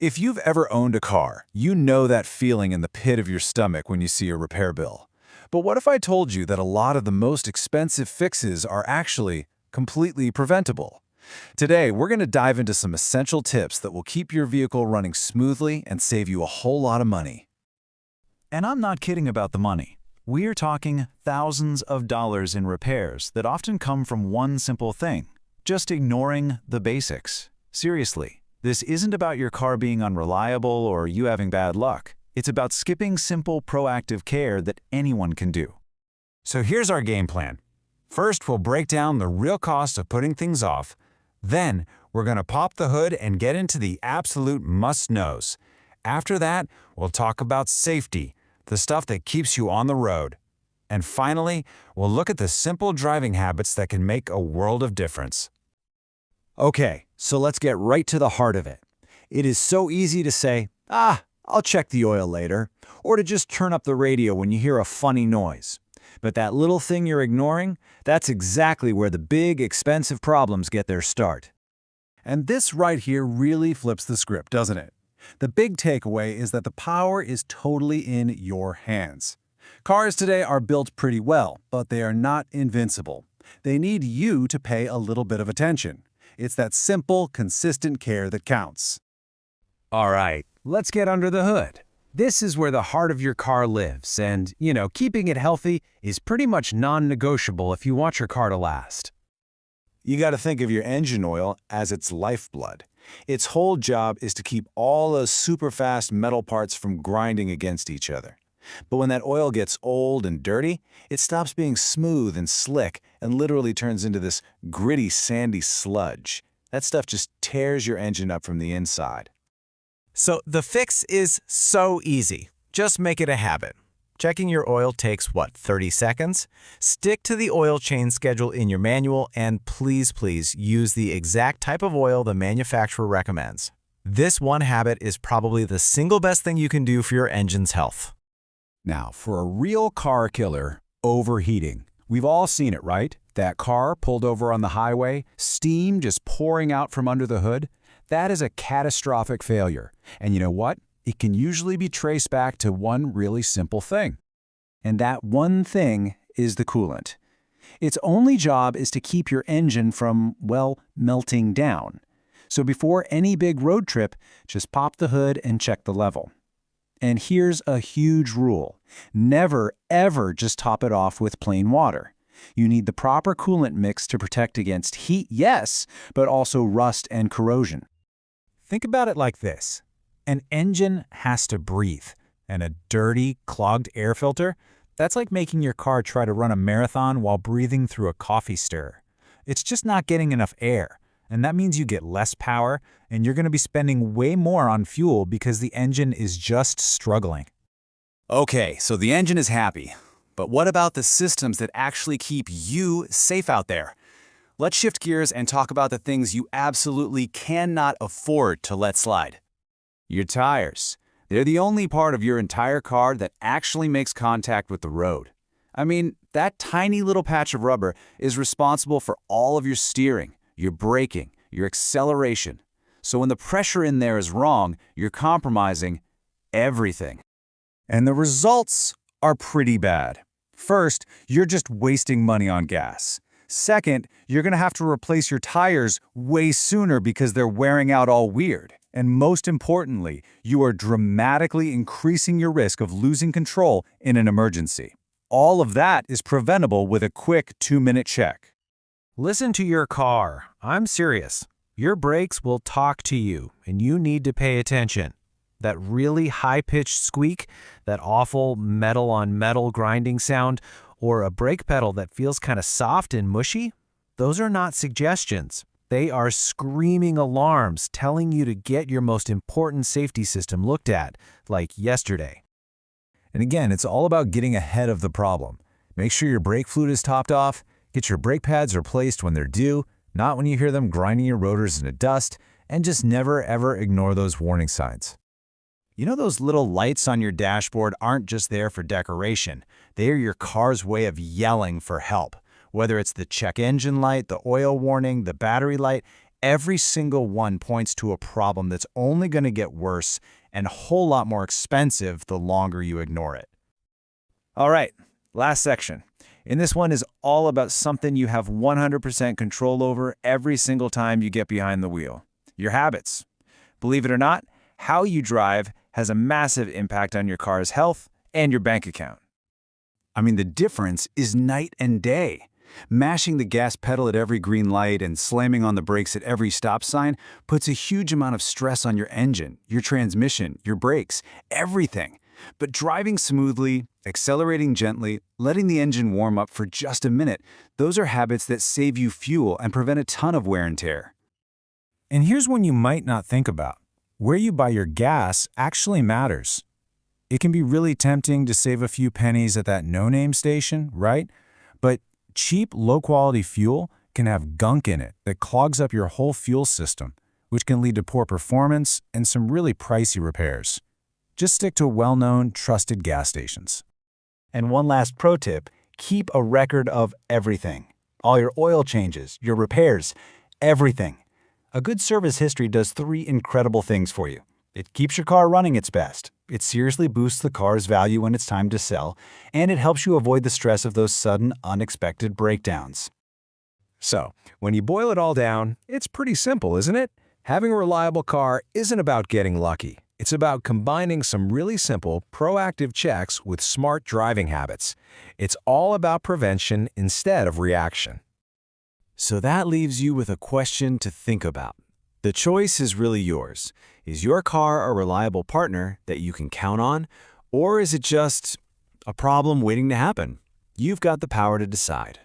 If you've ever owned a car, you know that feeling in the pit of your stomach when you see a repair bill. But what if I told you that a lot of the most expensive fixes are actually completely preventable? Today, we're going to dive into some essential tips that will keep your vehicle running smoothly and save you a whole lot of money. And I'm not kidding about the money. We're talking thousands of dollars in repairs that often come from one simple thing: just ignoring the basics. Seriously, this isn't about your car being unreliable or you having bad luck. It's about skipping simple proactive care that anyone can do. So here's our game plan. First, we'll break down the real cost of putting things off. Then, we're going to pop the hood and get into the absolute must-knows. After that, we'll talk about safety, the stuff that keeps you on the road. And finally, we'll look at the simple driving habits that can make a world of difference. Okay, so let's get right to the heart of it. It is so easy to say, I'll check the oil later, or to just turn up the radio when you hear a funny noise. But that little thing you're ignoring, that's exactly where the big, expensive problems get their start. And this right here really flips the script, doesn't it? The big takeaway is that the power is totally in your hands. Cars today are built pretty well, but they are not invincible. They need you to pay a little bit of attention. It's that simple, consistent care that counts. All right, let's get under the hood. This is where the heart of your car lives, and, keeping it healthy is pretty much non-negotiable if you want your car to last. You got to think of your engine oil as its lifeblood. Its whole job is to keep all those super fast metal parts from grinding against each other. But when that oil gets old and dirty, it stops being smooth and slick and literally turns into this gritty, sandy sludge. That stuff just tears your engine up from the inside. So the fix is so easy. Just make it a habit. Checking your oil takes, 30 seconds? Stick to the oil change schedule in your manual and please use the exact type of oil the manufacturer recommends. This one habit is probably the single best thing you can do for your engine's health. Now, for a real car killer, overheating. We've all seen it, right? That car pulled over on the highway, steam just pouring out from under the hood. That is a catastrophic failure. And you know what? It can usually be traced back to one really simple thing. And that one thing is the coolant. Its only job is to keep your engine from, melting down. So before any big road trip, just pop the hood and check the level. And here's a huge rule. Never, ever just top it off with plain water. You need the proper coolant mix to protect against heat, yes, but also rust and corrosion. Think about it like this. An engine has to breathe, and a dirty, clogged air filter, that's like making your car try to run a marathon while breathing through a coffee stirrer. It's just not getting enough air, and that means you get less power, and you're going to be spending way more on fuel because the engine is just struggling. Okay, so the engine is happy. But what about the systems that actually keep you safe out there? Let's shift gears and talk about the things you absolutely cannot afford to let slide. Your tires. They're the only part of your entire car that actually makes contact with the road. I mean, that tiny little patch of rubber is responsible for all of your steering, your braking, your acceleration. So when the pressure in there is wrong, you're compromising everything. And the results are pretty bad. First, you're just wasting money on gas. Second, you're going to have to replace your tires way sooner because they're wearing out all weird. And most importantly, you are dramatically increasing your risk of losing control in an emergency. All of that is preventable with a quick 2-minute check. Listen to your car. I'm serious. Your brakes will talk to you, and you need to pay attention. That really high-pitched squeak, that awful metal-on-metal grinding sound, or a brake pedal that feels kind of soft and mushy, those are not suggestions. They are screaming alarms telling you to get your most important safety system looked at, like yesterday. And again, it's all about getting ahead of the problem. Make sure your brake fluid is topped off, get your brake pads replaced when they're due, not when you hear them grinding your rotors into dust, and just never ever ignore those warning signs. You know, those little lights on your dashboard aren't just there for decoration. They are your car's way of yelling for help. Whether it's the check engine light, the oil warning, the battery light, Every single one points to a problem that's only going to get worse and a whole lot more expensive the longer you ignore it. All right, last section. And this one is all about something you have 100% control over every single time you get behind the wheel. Your habits. Believe it or not, how you drive has a massive impact on your car's health and your bank account. I mean, the difference is night and day. Mashing the gas pedal at every green light and slamming on the brakes at every stop sign puts a huge amount of stress on your engine, your transmission, your brakes, everything. But driving smoothly, accelerating gently, letting the engine warm up for just a minute, those are habits that save you fuel and prevent a ton of wear and tear. And here's one you might not think about. Where you buy your gas actually matters. It can be really tempting to save a few pennies at that no-name station, right? But cheap, low-quality fuel can have gunk in it that clogs up your whole fuel system, which can lead to poor performance and some really pricey repairs. Just stick to well-known, trusted gas stations. And one last pro tip, keep a record of everything. All your oil changes, your repairs, everything. A good service history does 3 incredible things for you. It keeps your car running its best. It seriously boosts the car's value when it's time to sell, and it helps you avoid the stress of those sudden, unexpected breakdowns. So, when you boil it all down, it's pretty simple, isn't it? Having a reliable car isn't about getting lucky. It's about combining some really simple, proactive checks with smart driving habits. It's all about prevention instead of reaction. So that leaves you with a question to think about. The choice is really yours. Is your car a reliable partner that you can count on, or is it just a problem waiting to happen? You've got the power to decide.